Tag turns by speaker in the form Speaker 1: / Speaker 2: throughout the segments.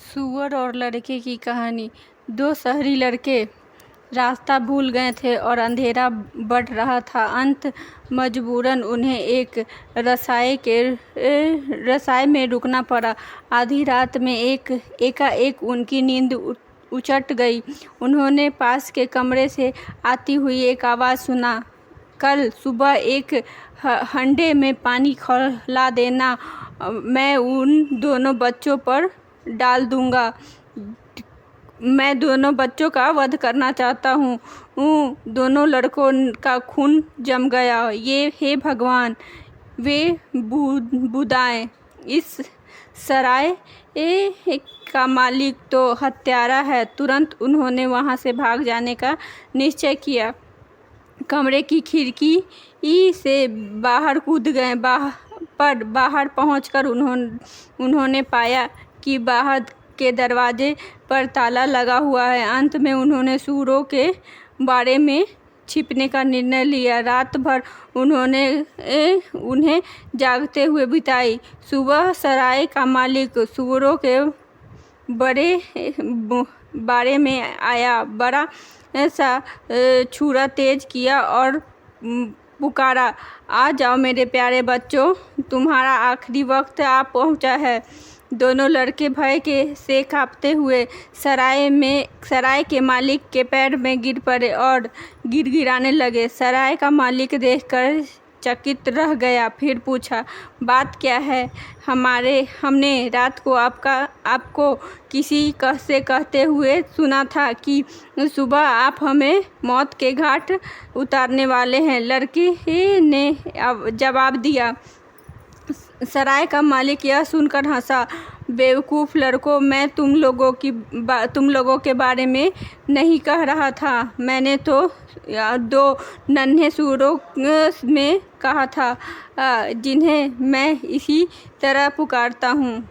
Speaker 1: सूअर और लड़के की कहानी। दो शहरी लड़के रास्ता भूल गए थे और अंधेरा बढ़ रहा था। मजबूरन उन्हें एक रसाई में रुकना पड़ा। आधी रात में एकाएक उनकी नींद उचट गई। उन्होंने पास के कमरे से आती हुई एक आवाज़ सुना, कल सुबह एक हंडे में पानी खौला देना, मैं उन दोनों बच्चों पर डाल दूंगा। मैं दोनों बच्चों का वध करना चाहता हूँ। दोनों लड़कों का खून जम गया। ये हे भगवान, वे बुदाएं। इस सराय का मालिक तो हत्यारा है। तुरंत उन्होंने वहाँ से भाग जाने का निश्चय किया। कमरे की खिड़की से बाहर कूद गए। पर बाहर पहुंचकर उन्होंने पाया कि बाहर के दरवाजे पर ताला लगा हुआ है। अंत में उन्होंने सूअरों के बाड़े में छिपने का निर्णय लिया। रात भर उन्हें जागते हुए बिताई। सुबह सराय का मालिक सूअरों के बाड़े में आया, बड़ा सा छुरा तेज किया और पुकारा, आ जाओ मेरे प्यारे बच्चों, तुम्हारा आखिरी वक्त आ पहुंचा है। दोनों लड़के भय से कांपते हुए सराय के मालिक के पैर में गिर पड़े और गिड़गिड़ाने लगे। सराय का मालिक देखकर चकित रह गया। फिर पूछा, बात क्या है? हमने रात को आपको किसी से कहते हुए सुना था कि सुबह आप हमें मौत के घाट उतारने वाले हैं। लड़के ने जवाब दिया। सराय का मालिक यह सुनकर हंसा, बेवकूफ़ लड़कों, मैं तुम लोगों के बारे में नहीं कह रहा था। मैंने तो दो नन्हे सूअरों में कहा था, जिन्हें मैं इसी तरह पुकारता हूँ।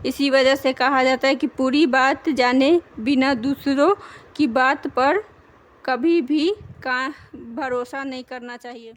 Speaker 1: इसी वजह से कहा जाता है कि पूरी बात जाने बिना दूसरों की बात पर कभी भी भरोसा नहीं करना चाहिए।